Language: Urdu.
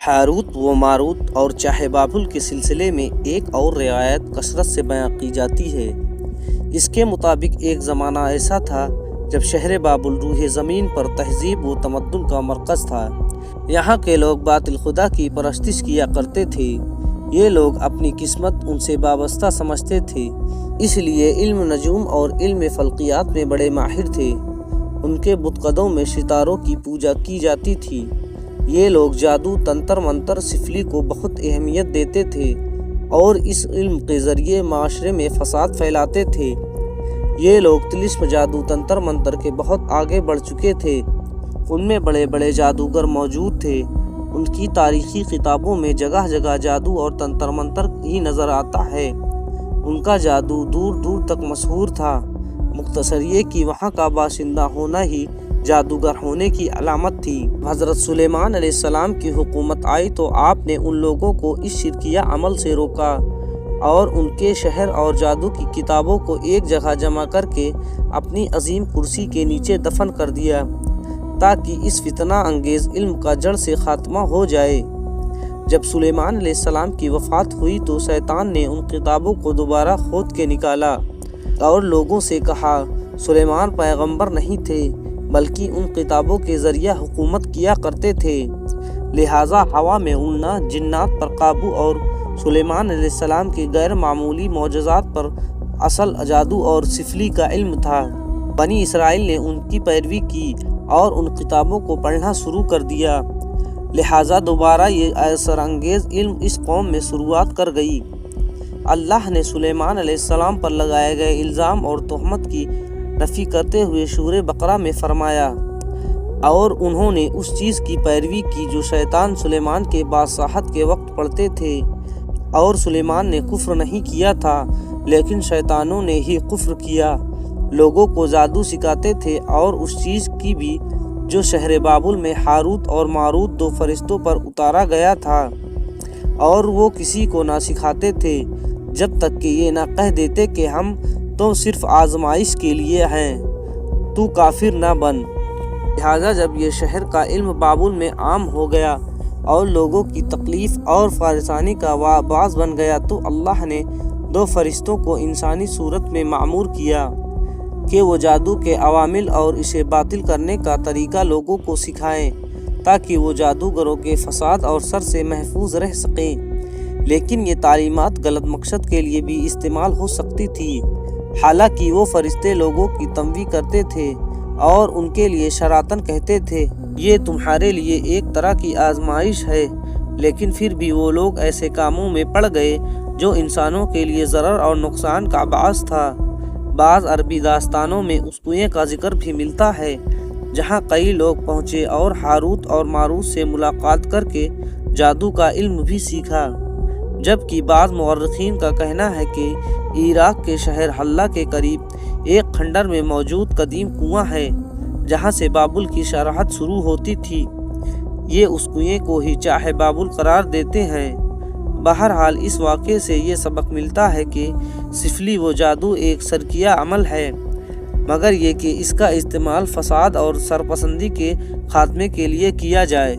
ہاروت و ماروت اور چاہے بابل کے سلسلے میں ایک اور روایت کثرت سے بیان کی جاتی ہے۔ اس کے مطابق ایک زمانہ ایسا تھا جب شہر بابل روح زمین پر تہذیب و تمدن کا مرکز تھا۔ یہاں کے لوگ باطل خدا کی پرستش کیا کرتے تھے۔ یہ لوگ اپنی قسمت ان سے وابستہ سمجھتے تھے، اس لیے علم نجوم اور علم فلکیات میں بڑے ماہر تھے۔ ان کے بتقدوں میں ستاروں کی پوجا کی جاتی تھی۔ یہ لوگ جادو، تنتر منتر، سفلی کو بہت اہمیت دیتے تھے اور اس علم کے ذریعے معاشرے میں فساد پھیلاتے تھے۔ یہ لوگ طلسم، جادو، تنتر منتر کے بہت آگے بڑھ چکے تھے۔ ان میں بڑے بڑے جادوگر موجود تھے۔ ان کی تاریخی کتابوں میں جگہ جگہ جادو اور تنتر منتر ہی نظر آتا ہے۔ ان کا جادو دور دور تک مشہور تھا۔ مختصر یہ کہ وہاں کا باشندہ ہونا ہی جادوگر ہونے کی علامت تھی۔ حضرت سلیمان علیہ السلام کی حکومت آئی تو آپ نے ان لوگوں کو اس شرکیہ عمل سے روکا اور ان کے شہر اور جادو کی کتابوں کو ایک جگہ جمع کر کے اپنی عظیم کرسی کے نیچے دفن کر دیا تاکہ اس فتنہ انگیز علم کا جڑ سے خاتمہ ہو جائے۔ جب سلیمان علیہ السلام کی وفات ہوئی تو شیطان نے ان کتابوں کو دوبارہ کھود کے نکالا اور لوگوں سے کہا سلیمان پیغمبر نہیں تھے بلکہ ان کتابوں کے ذریعہ حکومت کیا کرتے تھے، لہٰذا ہوا میں اڑنا، جنات پر قابو اور سلیمان علیہ السلام کے غیر معمولی معجزات پر اصل جادو اور سفلی کا علم تھا۔ بنی اسرائیل نے ان کی پیروی کی اور ان کتابوں کو پڑھنا شروع کر دیا، لہٰذا دوبارہ یہ اثر انگیز علم اس قوم میں شروعات کر گئی۔ اللہ نے سلیمان علیہ السلام پر لگائے گئے الزام اور تہمت کی نفی کرتے ہوئے سورہ بقرہ میں فرمایا، اور انہوں نے اس چیز کی پیروی کی جو شیطان سلیمان کے بادشاہت کے وقت پڑھتے تھے، اور سلیمان نے کفر نہیں کیا تھا لیکن شیطانوں نے ہی کفر کیا۔ لوگوں کو جادو سکھاتے تھے اور اس چیز کی بھی جو شہر بابل میں ہاروت اور ماروت دو فرشتوں پر اتارا گیا تھا، اور وہ کسی کو نہ سکھاتے تھے جب تک کہ یہ نہ کہہ دیتے کہ ہم تو صرف آزمائش کے لیے ہیں، تو کافر نہ بن۔ لہٰذا جب یہ شہر کا علم بابل میں عام ہو گیا اور لوگوں کی تکلیف اور پریشانی کا باعث بن گیا تو اللہ نے دو فرشتوں کو انسانی صورت میں مأمور کیا کہ وہ جادو کے عوامل اور اسے باطل کرنے کا طریقہ لوگوں کو سکھائیں تاکہ وہ جادوگروں کے فساد اور شر سے محفوظ رہ سکیں۔ لیکن یہ تعلیمات غلط مقصد کے لیے بھی استعمال ہو سکتی تھی۔ حالانکہ وہ فرشتے لوگوں کی تنبیہ کرتے تھے اور ان کے لیے شراتاً کہتے تھے یہ تمہارے لیے ایک طرح کی آزمائش ہے، لیکن پھر بھی وہ لوگ ایسے کاموں میں پڑ گئے جو انسانوں کے لیے ضرر اور نقصان کا باعث تھا۔ بعض عربی داستانوں میں اس کنویں کا ذکر بھی ملتا ہے جہاں کئی لوگ پہنچے اور ہاروت اور ماروت سے ملاقات کر کے جادو کا علم بھی سیکھا، جبکہ بعض مورخین کا کہنا ہے کہ عراق کے شہر حلہ کے قریب ایک کھنڈر میں موجود قدیم کنواں ہے جہاں سے بابل کی شرحت شروع ہوتی تھی۔ یہ اس کنویں کو ہی چاہے بابل قرار دیتے ہیں۔ بہرحال اس واقعے سے یہ سبق ملتا ہے کہ سفلی و جادو ایک شرکیہ عمل ہے، مگر یہ کہ اس کا استعمال فساد اور سرپسندی کے خاتمے کے لیے کیا جائے۔